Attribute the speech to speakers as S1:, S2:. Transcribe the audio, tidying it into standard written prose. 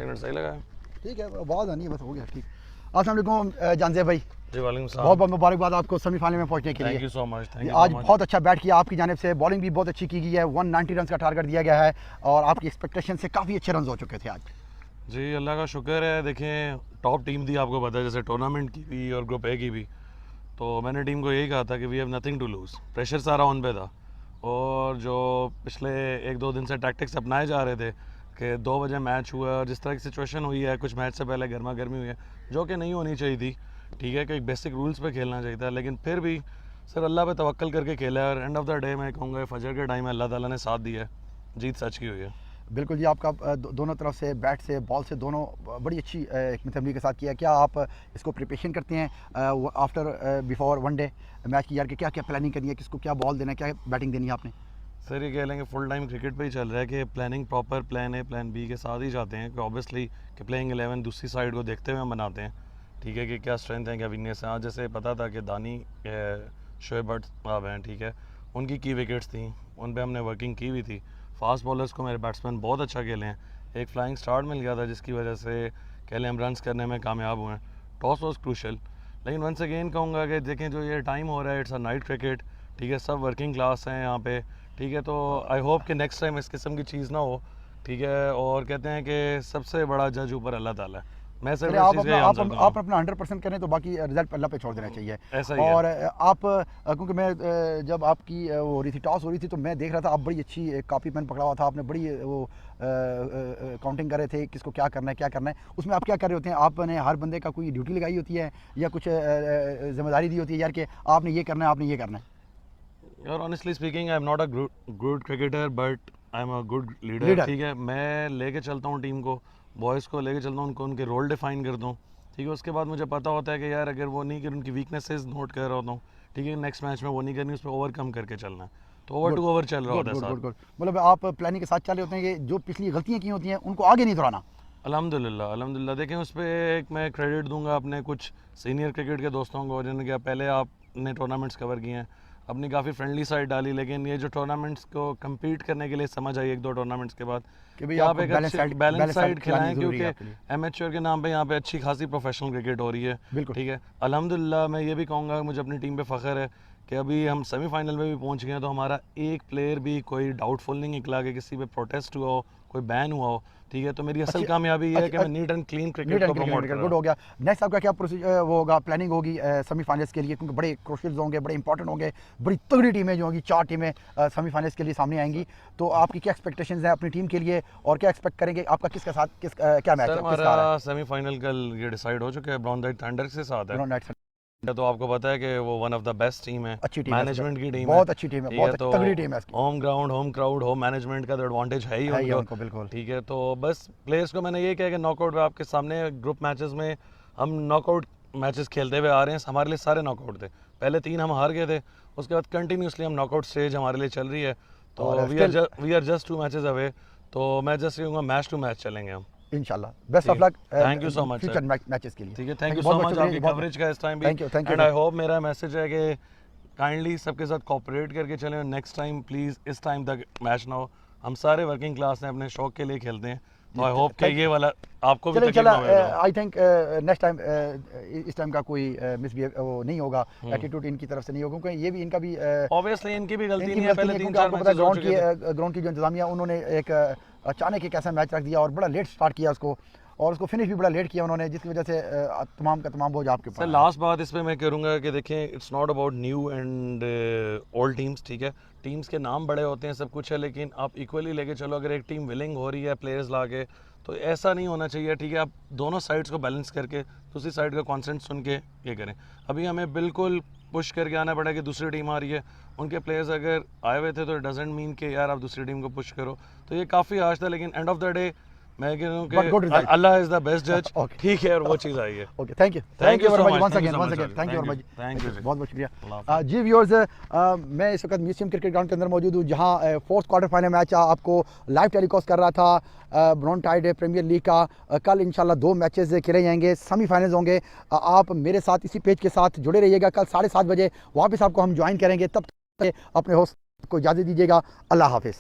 S1: Second सही लगा।
S2: ठीक है, आवाज़ आनी है बस, हो गया ठीक। अस्सलाम वालेकुम जानज़ेब भाई।
S1: जी वालेकुम सलाम।
S2: बहुत बहुत मुबारकबाद आपको सेमीफाइनल में पहुंचने के लिए।
S1: Thank you so much. Thank you
S2: आज बहुत अच्छा बैट किया आपकी जानिब से, बॉलिंग भी बहुत अच्छी की गई है, 190 रन का टारगेट दिया गया है और आपकी एक्सपेक्टेशन से काफ़ी अच्छे रन हो चुके थे आज।
S1: जी अल्लाह का शुक्र है। देखें टॉप टीम थी, आपको पता है, जैसे टूर्नामेंट की भी और ग्रुप ए की भी। तो मैंने टीम को यही कहा था कि we have nothing to lose. Pressure सारा उन पे था और जो पिछले 1-2 दिन से टैक्टिक्स अपनाए जा रहे थे कि 2 बजे मैच हुआ और जिस तरह की सिचुएशन हुई है, कुछ मैच से पहले गर्मा गर्मी हुई है जो कि नहीं होनी चाहिए थी। ठीक है कि एक बेसिक रूल्स पे खेलना चाहिए था, लेकिन फिर भी सर अल्लाह पे तवक्कल करके खेला है और एंड ऑफ द डे मैं कहूँगा फजर के टाइम अल्लाह ताला ने साथ दिया है, जीत सच की हुई है।
S2: बिल्कुल जी, आपका दोनों तरफ से बैट से बॉल से दोनों बड़ी अच्छी हिकमत के साथ किया। क्या आप इसको प्रिपरेशन करते हैं after before one day match की, यार कि क्या क्या प्लानिंग करनी है, किसको क्या बॉल देना है, क्या बैटिंग देनी है आपने?
S1: सर ये कह लेंगे फुल टाइम क्रिकेट पे ही चल रहा है कि planning proper plan A plan B के साथ ही जाते हैं कि ऑब्वियसली कि प्लेइंग 11 दूसरी साइड को देखते हुए हम बनाते हैं। ठीक है कि क्या स्ट्रेंथ है क्या वीकनेस है। आज जैसे पता था कि दानी शोएब बट साहब हैं, ठीक है, उनकी की विकेट्स थी, उन पर हमने वर्किंग की हुई थी। फास्ट बॉलर्स को मेरे बैट्समैन बहुत अच्छा खेले हैं, एक फ्लाइंग स्टार्ट मिल गया था जिसकी वजह से कह लें हम रन्स करने में कामयाब हुए हैं। टॉस वॉज क्रूशल, लेकिन वंस अगेन कहूँगा कि देखें जो ये टाइम हो रहा है इट्स अ नाइट क्रिकेट। ठीक है, सब वर्किंग क्लास हैं यहाँ पे। ठीक है, तो आई होप कि नेक्स्ट टाइम इस किस्म की चीज़ ना हो। ठीक है, और कहते हैं कि सबसे बड़ा जज ऊपर अल्लाह ताला है। मैं सिर्फ
S2: आप अपना 100% करें तो बाकी रिजल्ट अल्लाह पे छोड़ देना चाहिए।
S1: ऐसा ही
S2: और
S1: है।
S2: आप क्योंकि मैं जब आपकी वो हो रही थी, टॉस हो रही थी, तो मैं देख रहा था आप बड़ी अच्छी कॉपी पेन पकड़ा हुआ था, आपने बड़ी वो काउंटिंग कर रहे थे किसको क्या करना है क्या करना है। उसमें आप क्या कर रहे होते हैं? आपने हर बंदे का कोई ड्यूटी लगाई होती है या कुछ जिम्मेदारी दी होती है यार कि आपने ये करना है, आपने ये करना है?
S1: यार honestly speaking I am not a good cricketer but I am a good leader. ठीक है, मैं लेके चलता हूँ टीम को, बॉयज़ को लेके चलता हूँ, उनको उनके रोल डिफाइन करता हूँ। ठीक है, उसके बाद मुझे पता होता है कि यार अगर वो नहीं कर उनकी वीकनेसेस नोट कर रहा होता हूँ, ठीक है, नेक्स्ट मैच में वो नहीं करनी, उस पर ओवरकम करके चलना है। तो ओवर टू ओवर चल रहा होता है साथ।
S2: मतलब आप प्लानिंग के साथ चल रहे होते हैं कि जो पिछली गलतियाँ की होती हैं उनको आगे नहीं दोहराना।
S1: अल्हम्दुलिल्लाह अल्हम्दुलिल्लाह। देखें उस पर एक मैं क्रेडिट दूंगा अपने कुछ सीनियर क्रिकेट के दोस्तों को जिन्होंने क्या पहले आपने टूर्नामेंट्स कवर किए हैं, अपनी काफ़ी फ्रेंडली साइड डाली, लेकिन ये जो टूर्नामेंट्स को कम्पीट करने के लिए समझ आई 1-2 टूर्नामेंट्स के बाद कि आप एक बैलेंस साइड खिलाएं, क्योंकि एमेच्योर के नाम पे यहाँ पे अच्छी खासी प्रोफेशनल क्रिकेट हो रही है। ठीक है, अल्हम्दुलिल्लाह मैं ये भी कहूँगा मुझे अपनी टीम पे फ़ख्र है कि अभी हम सेमीफाइनल में भी पहुँच गए हैं, तो हमारा एक प्लेयर भी कोई डाउटफुल नहीं निकला कि किसी पे प्रोटेस्ट हुआ हो, कोई बैन हुआ हो। ठीक है, तो मेरी असल कामयाबी ये है कि मैं नीट एंड क्लीन क्रिकेट को प्रमोट कर रहा हूं।
S2: गुड हो गया। नेक्स्ट आपका क्या वो होगा, प्लानिंग होगी सेमीफाइनल्स के लिए, क्योंकि बड़े क्रूशियल होंगे, बड़े इंपॉर्टेंट होंगे, बड़ी तगड़ी टीमें जो होंगी, 4 टीमें सेमीफाइनल्स के लिए सामने आएंगी। तो आपकी क्या एक्सपेक्टेशंस हैं अपनी टीम के लिए और क्या एक्सपेक्ट करेंगे? आपका किसके साथ क्या मैच है?
S1: हमारा सेमीफाइनल कल ये डिसाइड हो चुका है, ब्राउन नाइट थंडर के साथ है। तो आपको पता है कि वो one of the best team है, अच्छी टीम, मैनेजमेंट की टीम,
S2: बहुत अच्छी टीम है, बहुत तगड़ी टीम है।
S1: Home ground, home crowd, home management का तो एडवांटेज है ही उनको।
S2: बिल्कुल
S1: ठीक है, तो बस प्लेयर्स को मैंने ये कहा कि नॉकआउट में आपके सामने ग्रुप मैचेस में हम नॉकआउट मैचेस खेलते हुए आ रहे हैं, हमारे लिए सारे नॉकआउट थे। पहले 3 हम हार गए थे, उसके बाद कंटिन्यूसली हम नॉकआउट स्टेज हमारे लिए चल रही है। तो we are just 2 matches away, तो मैं जस्ट कहूँगा मैच टू मैच चलेंगे हम
S2: इंशाल्लाह। Best of luck,
S1: thank you so much
S2: future matches के लिए।
S1: ठीक है, थैंक यू सो मच आपकी कवरेज का इस टाइम भी। एंड आई होप मेरा मैसेज है कि काइंडली सबके साथ कोऑपरेट करके चलें और नेक्स्ट टाइम प्लीज़ इस टाइम तक मैच ना हो। हम सारे वर्किंग क्लास हैं, अपने शौक के लिए खेलते हैं, तो आई होप कि ये वाला आपको भी तकलीफ ना हो।
S2: आई थिंक नेक्स्ट टाइम इस टाइम का कोई मिसबिहेव वो नहीं होगा, एटीट्यूड इनकी तरफ से नहीं होगा, क्योंकि ये भी इनका भी
S1: ऑब्वियसली इनकी भी गलती नहीं है। पहले 3-4 मैच
S2: ग्राउंड की जो इंतजामिया, उन्होंने एक अचानक एक ऐसा मैच रख दिया और बड़ा लेट स्टार्ट किया उसको, और उसको फिनिश भी बड़ा लेट किया उन्होंने, जिसकी वजह से तमाम का तमाम बोझ आपके ऊपर।
S1: लास्ट बात इस पे मैं करूँगा कि देखें it's not about new and old teams. ठीक है, टीम्स के नाम बड़े होते हैं, सब कुछ है, लेकिन आप इक्वली लेके चलो। अगर एक टीम विलिंग हो रही है प्लेयर्स ला के, तो ऐसा नहीं होना चाहिए। ठीक है, आप दोनों साइड्स को बैलेंस करके दूसरी साइड का कॉन्सेंट सुन के ये करें। अभी हमें बिल्कुल पुश करके आना पड़ा कि दूसरी टीम आ रही है, उनके प्लेयर्स अगर आए हुए थे तो इट डजेंट मीन कि यार आप दूसरी टीम को पुश करो। तो ये काफ़ी आज था, लेकिन एंड ऑफ द डे मैं कह रहा हूँ कि अल्लाह इज़ द बेस्ट जज। ठीक है, और वो चीज़ आई है।
S2: Okay, thank you very much once again thank you very much, बहुत बहुत शुक्रिया जी। व्यूअर्स, मैं इस वक्त म्यूजियम क्रिकेट ग्राउंड के अंदर मौजूद हूँ, जहाँ फोर्थ क्वार्टर फाइनल मैच आपको लाइव टेलीकास्ट कर रहा था ब्राउन टाइड प्रीमियर लीग का। कल इंशाल्लाह 2 मैचेस खेले जाएंगे, सेमीफाइनल्स होंगे। आप मेरे साथ इसी पेज के साथ जुड़े रहिएगा। कल 7:30 बजे वापस आपको हम ज्वाइन करेंगे, तब तक अपने होस्ट को इजाज़त दीजिएगा। अल्लाह हाफिज़।